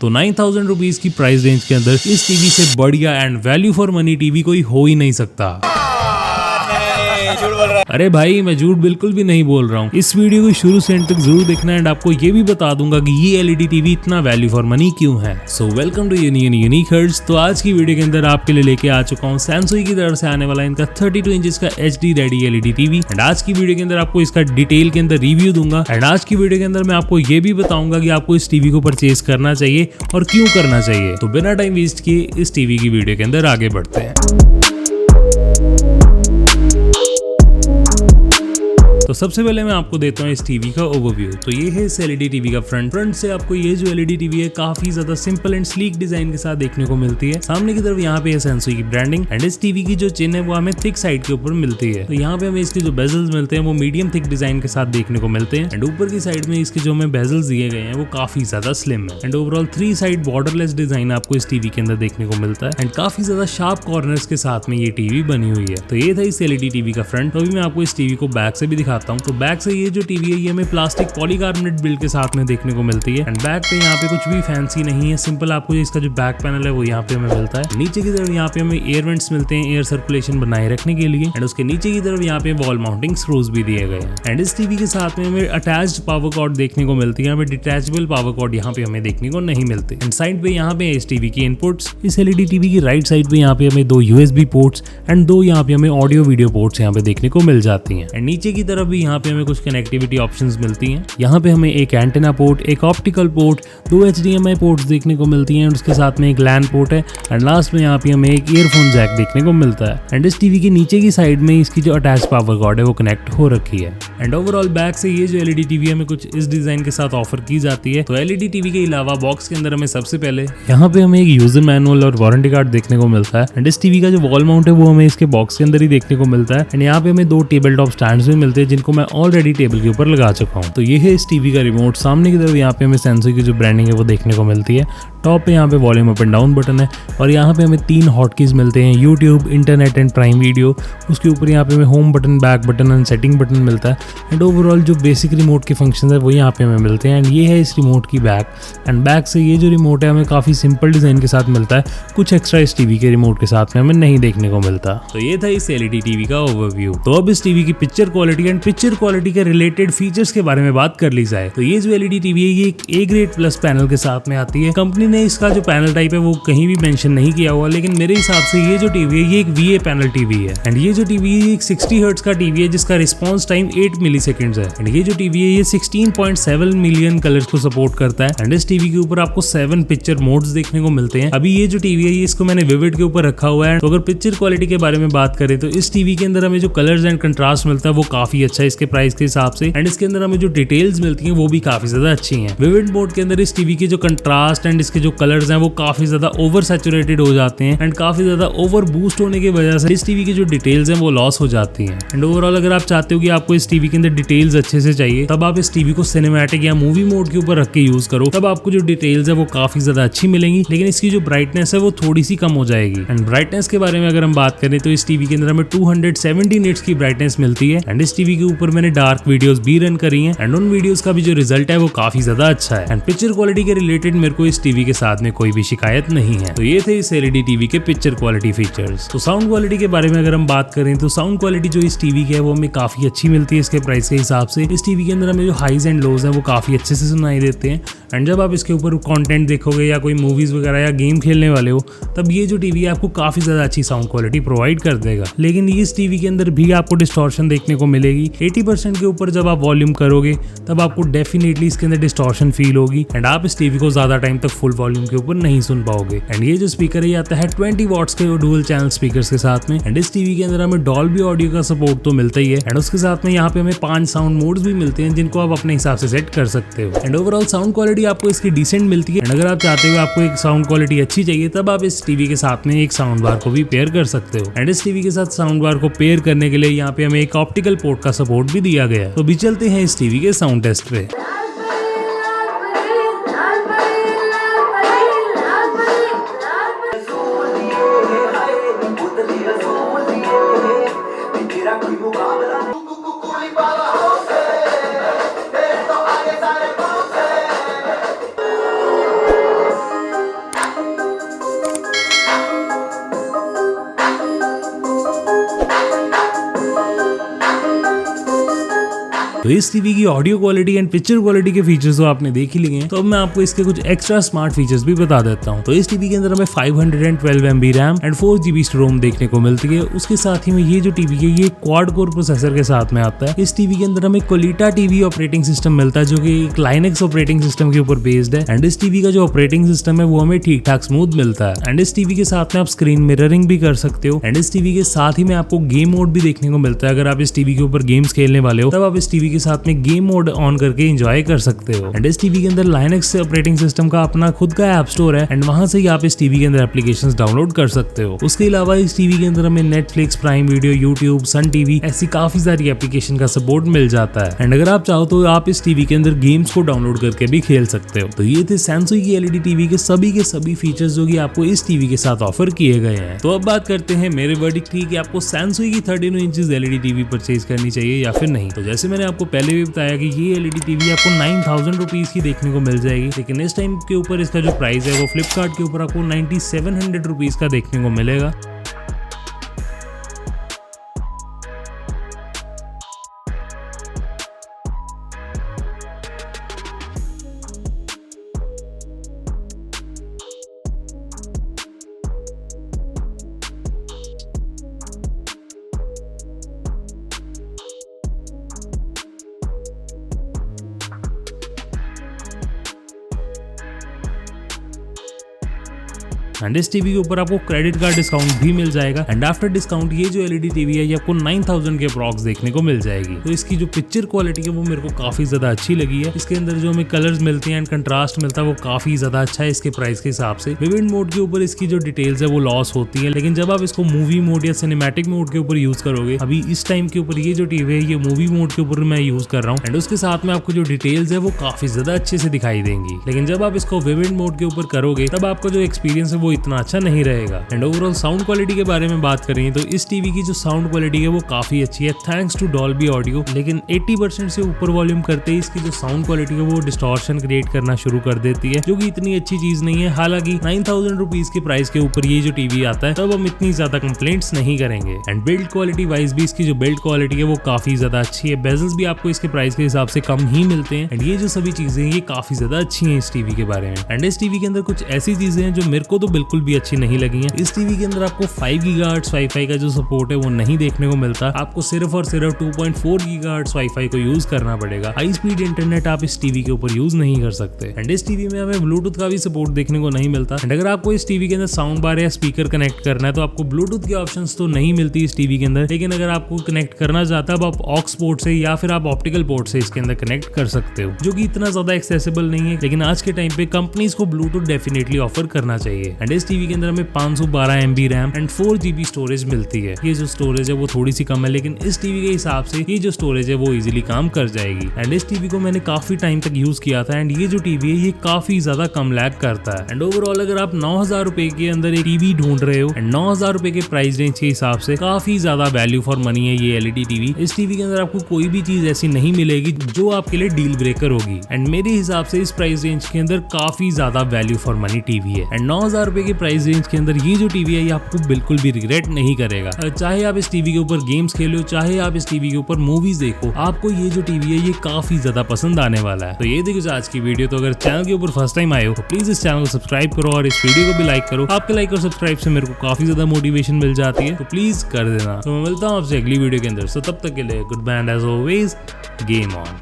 तो 9,000 रुपीज की price range के अंदर इस टीवी से बढ़िया and value for money TV कोई हो ही नहीं सकता। अरे भाई मैं झूठ बिल्कुल भी नहीं बोल रहा हूँ। इस वीडियो को शुरू से एंड तक जरूर देखना एंड आपको ये भी बता दूंगा कि ये एलईडी टीवी इतना वैल्यू फॉर मनी क्यों है। So welcome to Unique Hertz. तो आज की वीडियो के अंदर आपके लिए लेके आ चुका हूँ सैमसंग की तरफ से आने वाला इनका 32 इंचेस का HD ready LED TV. And आज की वीडियो के अंदर आपको इसका डिटेल के अंदर रिव्यू दूंगा। एंड आज की वीडियो के अंदर मैं आपको ये भी बताऊंगा कि आपको इस टीवी को परचेज करना चाहिए और क्यों करना चाहिए। तो बिना टाइम वेस्ट किए इस टीवी की वीडियो के अंदर आगे बढ़ते हैं। तो सबसे पहले मैं आपको देता हूँ इस टीवी का ओवरव्यू। तो ये है इस एलईडी टीवी का फ्रंट से आपको ये जो एलईडी टीवी है काफी ज्यादा सिंपल एंड स्लीक डिजाइन के साथ देखने को मिलती है। सामने की तरफ यहाँ पे है सैमसंग की ब्रांडिंग एंड इस टीवी की जो चिन्ह है वो हमें थिक साइड के ऊपर मिलती है। तो यहाँ पे हमें इसके जो बेजल्स मिलते हैं वो मीडियम थिक डिजाइन के साथ देखने को मिलते हैं एंड ऊपर की साइड में इसके जो हमें बेजल्स दिए गए हैं वो काफी ज्यादा स्लिम है and overall 3 side borderless design आपको इस टीवी के अंदर देखने को मिलता है एंड काफी ज्यादा शार्प कॉर्नर्स के साथ में ये टीवी बनी हुई है। तो ये था इस एलईडी टीवी का फ्रंट। तो अभी मैं आपको इस टीवी को बैक से भी दिखाता हूँ। तो बैक से ये जो टीवी है ये हमें प्लास्टिक पॉलीकार्बोनेट बिल्ड के साथ में देखने को मिलती है एंड बैक पे यहाँ पे कुछ भी फैंसी नहीं है। सिंपल आपको इसका जो बैक पैनल है वो यहाँ पे हमें मिलता है। नीचे की तरफ यहाँ पे हमें एयर वेंट्स मिलते हैं एयर सर्कुलेशन बनाए रखने के लिए एंड उसके नीचे की तरफ यहाँ पे वॉल माउंटिंग स्क्रूज भी दिए गए हैं एंड इस टीवी के साथ में हमें अटैच्ड पावर कॉर्ड देखने को मिलती है। हमें डिटैचेबल पावर कॉर्ड यहाँ पे हमें देखने को नहीं मिलते एंड साइड पे यहाँ पे इस टीवी की इनपुट्स। इस एलईडी टीवी की राइट साइड पे यहाँ पे हमें 2 USB पोर्ट्स एंड 2 यहाँ पे हमें ऑडियो वीडियो पोर्ट्स यहाँ पे देखने को मिल जाती हैं एंड नीचे की तरफ भी यहाँ पे हमें कुछ कनेक्टिविटी ऑप्शंस मिलती हैं। यहाँ पे हमें एक एंटेना पोर्ट, एक ऑप्टिकल पोर्ट, 2 HDMI पोर्ट्स देखने को मिलती हैं एंड उसके साथ में एक लैन पोर्ट है एंड लास्ट में यहाँ पे हमें एक ईयरफोन जैक देखने को मिलता है एंड इस टीवी के नीचे की साइड में इसकी जो अटैच पावर कॉर्ड है वो कनेक्ट हो रखी है एंड ओवरऑल बैक से ये जो एलईडी टीवी हमें कुछ इस डिजाइन के साथ ऑफर की जाती है। तो एलईडी टीवी के अलावा बॉक्स के अंदर हमें सबसे पहले यहाँ पे हमें एक यूजर मैनुअल और वारंटी कार्ड देखने को मिलता है एंड इस टीवी का जो वॉल माउंट है वो हमें इसके बॉक्स के अंदर ही देखने को मिलता है एंड यहाँ पे हमें 2 टेबल टॉप स्टैंड्स भी मिलते हैं जिनको मैं ऑलरेडी टेबल के ऊपर लगा चुका हूँ। तो ये है इस टीवी का रिमोट। सामने की तरफ यहाँ पे हमें सैमसंग की जो ब्रांडिंग है वो देखने को मिलती है। टॉप पे यहाँ पे volume up and down button है और यहाँ पे हमें 3 हॉटकीज मिलते हैं, YouTube, internet and prime video. उसके ऊपर यहाँ पे हमें home button, back button and setting button मिलता है एंड ओवरऑल जो बेसिक रिमोट के फंक्शन है वो यहाँ पे हमें मिलते हैं एंड ये है इस रिमोट की बैक एंड बैक से ये जो रिमोट है हमें काफी सिंपल डिजाइन के साथ मिलता है। कुछ एक्स्ट्रा इस टीवी के रिमोट के साथ में हमें नहीं देखने को मिलता। तो ये था इस एलईडी टीवी का ओवरव्यू। तो अब इस टीवी की picture quality and picture quality के रिलेटेड फीचर्स के बारे में बात कर ली जाए तो ये जो एलईडी टीवी है ये एक A ग्रेड प्लस पैनल के साथ में आती है। कंपनी ने इसका जो पैनल टाइप है वो कहीं भी मेंशन नहीं किया हुआ, लेकिन मेरे हिसाब से ये जो टीवी है ये एक VA पैनल टीवी है एंड ये जो टीवी है एक 60 हर्ट्ज का टीवी है जिसका रिस्पांस टाइम 8 मिलीसेकंड्स है एंड ये जो टीवी है ये 16.7 मिलियन कलर्स को सपोर्ट करता है एंड इस टीवी के ऊपर आपको 7 पिक्चर मोड्स देखने को मिलते हैं। अभी ये जो टीवी है ये इसको मैंने विविड के ऊपर रखा हुआ है। तो अगर पिक्चर क्वालिटी के बारे में बात करें तो इस टीवी के अंदर हमें जो कलर्स एंड कंट्रास्ट मिलता है वो काफी अच्छा है इसके प्राइस के हिसाब से एंड इसके अंदर हमें जो डिटेल्स मिलती है वो भी काफी ज्यादा अच्छी है। विविड मोड के अंदर इस टीवी के जो कंट्रास्ट एंड इसके जो कलर्स हैं वो काफी ज्यादा ओवर सैचुरेटेड हो जाते हैं एंड काफी ज्यादा ओवर बूस्ट होने की वजह से इस टीवी की जो डिटेल्स हैं वो लॉस हो जाती हैं एंड ओवरऑल अगर आप चाहते हो कि आपको इस टीवी के अंदर डिटेल्स अच्छे से चाहिए तब आप इस टीवी को सिनेमैटिक या मूवी मोड के ऊपर रख के यूज करो, तब आपको जो डिटेल्स है वो काफी ज्यादा अच्छी मिलेंगी। लेकिन इसकी जो ब्राइटनेस है वो थोड़ी सी कम हो जाएगी एंड ब्राइटनेस के बारे में अगर हम बात करें तो इस टीवी के अंदर हमें 270 निट्स की ब्राइटनेस मिलती है एंड इस टीवी के ऊपर मैंने डार्क वीडियोस भी रन करी हैं एंड उन वीडियोस का भी जो रिजल्ट है वो काफी ज्यादा अच्छा है एंड पिक्चर क्वालिटी के रिलेटेड मेरे को इस टीवी के साथ में कोई भी शिकायत नहीं है। तो ये थे इस एलईडी टीवी के पिक्चर क्वालिटी फीचर्स। तो साउंड क्वालिटी के बारे में अगर हम बात करें तो साउंड क्वालिटी जो इस टीवी की है वो हमें काफी अच्छी मिलती है इसके प्राइस के हिसाब से। इस टीवी के अंदर हमें जो हाईज एंड लोज है वो काफी अच्छे से सुनाई देते हैं एंड जब आप इसके ऊपर कंटेंट देखोगे या कोई मूवीज वगैरह या गेम खेलने वाले हो तब ये जो टीवी है आपको काफी ज्यादा अच्छी साउंड क्वालिटी प्रोवाइड कर देगा। लेकिन इस टीवी के अंदर भी आपको डिस्टॉर्शन देखने को मिलेगी। 80% के ऊपर जब आप वॉल्यूम करोगे तब आपको डेफिनेटली इसके अंदर डिस्टॉर्शन फील होगी एंड आप इस टीवी को ज्यादा टाइम तक फुल वॉल्यूम के ऊपर नहीं सुन पाओगे। एंड ये जो स्पीकर है ये आता है 20 वॉट्स के डुअल चैनल स्पीकर्स के साथ में एंड इस टीवी के अंदर हमें डॉल्बी ऑडियो का सपोर्ट तो मिलता ही है एंड उसके साथ में यहाँ पे हमें 5 साउंड मोड्स भी मिलते हैं जिनको आप अपने हिसाब से सेट कर सकते हो एंड ओवरऑल साउंड क्वालिटी आपको इसकी डिसेंट मिलती है एंड अगर आप चाहते हो आपको एक साउंड क्वालिटी अच्छी चाहिए तब आप इस टीवी के साथ में एक साउंड बार को भी पेयर कर सकते हो एंड इस टीवी के साथ साउंड बार को पेयर करने के लिए यहाँ पे हमें एक ऑप्टिकल पोर्ट का सपोर्ट भी दिया गया है। तो भी चलते हैं इस टीवी के साउंड टेस्ट पे। तो इस टीवी की audio quality and picture quality के फीचर्स तो आपने देख ही लिए हैं, तो अब मैं आपको इसके कुछ एक्स्ट्रा स्मार्ट फीचर्स भी बता देता हूँ। तो इस टीवी के अंदर हमें 512 MB रैम एंड 4 GB रोम देखने को मिलती है। उसके साथ ही में ये जो टीवी है ये क्वाड कोर प्रोसेसर के साथ में आता है। इस टीवी के अंदर हमें कोलिटा टीवी ऑपरेटिंग सिस्टम मिलता है जो कि एक लाइनेक्स ऑपरेटिंग सिस्टम के ऊपर बेस्ड है। एंड इस टीवी का जो ऑपरेटिंग सिस्टम है वो हमें ठीक ठाक स्मूथ मिलता है। एंड इस टीवी के साथ में आप स्क्रीन मिररिंग भी कर सकते हो। एंड इस टीवी के साथ ही में आपको गेम मोड भी देखने को मिलता है। अगर आप इस टीवी के ऊपर गेम्स खेलने वाले हो तब आप इस टीवी के साथ में गेम मोड ऑन करके एंजॉय कर सकते हो। एंड इस टीवी के अंदर लाइनेक्स ऑपरेटिंग सिस्टम का अपना खुद का ऐप स्टोर है एंड वहां से ही आप इस टीवी के अंदर एप्लीकेशंस डाउनलोड कर सकते हो। उसके अलावा इस टीवी के अंदर हमें Netflix, prime video, YouTube, Sun TV ऐसी काफी सारी एप्लीकेशन का सपोर्ट मिल जाता है। एंड अगर आप चाहो तो आप इस टीवी के अंदर गेम्स को डाउनलोड करके भी खेल सकते हो। तो ये थे सैमसंग की एलईडी टीवी के सभी फीचर्स जो कि आपको इस टीवी के साथ ऑफर किए गए हैं। तो अब बात करते हैं मेरे वर्डिक्ट की कि आपको सैमसंग की 13 इंचेस एलईडी टीवी परचेज करनी चाहिए या फिर नहीं। तो जैसे मैंने आपको पहले भी बताया कि ये एलईडी टीवी आपको 9000 रुपीज की देखने को मिल जाएगी, लेकिन इस टाइम के ऊपर इसका जो प्राइस है वो फ्लिपकार्ट के ऊपर आपको 9700 रुपीज का देखने को मिलेगा। एंड इस टीवी के ऊपर आपको क्रेडिट कार्ड डिस्काउंट भी मिल जाएगा। एंड आफ्टर डिस्काउंट ये जो एलईडी टीवी है ये आपको 9000 के अप्रॉक्स देखने को मिल जाएगी। तो इसकी जो पिक्चर क्वालिटी है वो मेरे को काफी ज्यादा अच्छी लगी है। इसके अंदर जो हमें कलर्स मिलते हैं एंड कंट्रास्ट मिलता है वो काफी ज्यादा अच्छा है इसके प्राइस के हिसाब से। विविड मोड के ऊपर इसकी जो डिटेल्स है वो लॉस होती है, लेकिन जब आप इसको मूवी मोड या सिनेमैटिक मोड के ऊपर यूज करोगे, अभी इस टाइम के ऊपर ये जो टीवी है ये मूवी मोड के ऊपर मैं यूज कर रहा हूँ एंड उसके साथ में आपको जो डिटेल्स है वो काफी ज्यादा अच्छे से दिखाई देंगी। लेकिन जब आप इसको विविड मोड के ऊपर करोगे तब आपका जो एक्सपीरियंस है वो इतना अच्छा नहीं रहेगा। एंड ओवरऑल साउंड क्वालिटी के बारे में बात करें तो इस टीवी की जो साउंड क्वालिटी है वो काफी अच्छी है थैंक्स टू डॉल्बी ऑडियो, लेकिन 80% से ऊपर वॉल्यूम करते ही इसकी जो साउंड क्वालिटी है वो डिस्टॉर्शन क्रिएट करना शुरू कर देती है, जो कि इतनी अच्छी चीज नहीं है। हालांकि 9000 रुपीज के प्राइस के ऊपर ये जो टीवी आता है तब हम इतनी ज्यादा कंप्लेंट्स नहीं करेंगे। एंड बिल्ड क्वालिटी वाइज भी इसकी जो बिल्ड क्वालिटी है वो काफी ज्यादा अच्छी है। बेजल्स भी आपको इसके प्राइस के हिसाब से कम ही मिलते हैं एंड ये जो सभी चीजें ये काफी ज्यादा अच्छी हैं इस टीवी के बारे में। एंड इस टीवी के अंदर कुछ ऐसी चीजें हैं जो मेरे को तो बिल्कुल भी अच्छी नहीं लगी हैं। इस टीवी के अंदर आपको 5 गीगाहर्ट्ज वाईफाई का जो सपोर्ट है वो नहीं देखने को मिलता। आपको सिर्फ और सिर्फ 2.4 गीगाहर्ट्ज वाईफाई को यूज करना पड़ेगा। हाई स्पीड इंटरनेट आप इस टीवी के ऊपर यूज नहीं कर सकते। एंड इस टीवी में हमें ब्लूटूथ का भी सपोर्ट देखने को नहीं मिलता। एंड अगर आपको इस टीवी के अंदर साउंड बार या स्पीकर कनेक्ट करना है तो आपको ब्लूटूथ के ऑप्शंस तो नहीं मिलती इस टीवी के अंदर, लेकिन अगर आपको कनेक्ट करना चाहता है आप ऑक्स पोर्ट से या फिर आप ऑप्टिकल पोर्ट से इसके अंदर कनेक्ट कर सकते हो, जो कि इतना ज्यादा एक्सेसिबल नहीं है। लेकिन आज के टाइम पे कंपनीज को ब्लूटूथ डेफिनेटली ऑफर करना चाहिए। एंड इस टीवी के अंदर हमें 512 MB RAM and 4 GB storage मिलती है। ये जो स्टोरेज है वो थोड़ी सी कम है, लेकिन इस टीवी के हिसाब से ये जो स्टोरेज है वो इजीली काम कर जाएगी। एंड इस टीवी को मैंने काफी टाइम तक यूज किया था एंड ये जो टीवी है ये काफी ज्यादा कम लैग करता है। एंड ओवरऑल अगर आप 9000 रुपए के अंदर एक टीवी ढूंढ रहे हो एंड 9000 रुपए के प्राइस रेंज के हिसाब से काफी ज्यादा वैल्यू फॉर मनी है ये एलईडी टीवी। इस टीवी के अंदर आपको कोई भी चीज ऐसी नहीं मिलेगी जो आपके लिए डील ब्रेकर होगी। एंड मेरे हिसाब से इस प्राइस रेंज के अंदर काफी ज्यादा वैल्यू फॉर मनी टीवी है। एंड 9000 रुपए के प्राइस रेंज के अंदर ये जो टीवी है ये आपको बिल्कुल भी रिग्रेट नहीं करेगा। चाहे आप इस टीवी के ऊपर गेम्स खेलो, चाहे आप इस टीवी के ऊपर मूवीज देखो, आपको ये जो टीवी है ये काफी ज्यादा पसंद आने वाला है। तो ये देखो आज की वीडियो। तो अगर चैनल के ऊपर फर्स्ट टाइम आए हो तो प्लीज इस चैनल को सब्सक्राइब करो और इस वीडियो को भी लाइक करो। आपके लाइक और सब्सक्राइब से मेरे को काफी ज्यादा मोटिवेशन मिल जाती है, तो प्लीज कर देना। तो मैं मिलता हूँ आपसे अगली वीडियो के अंदर। सो तब तक के लिए goodbye and as always game on.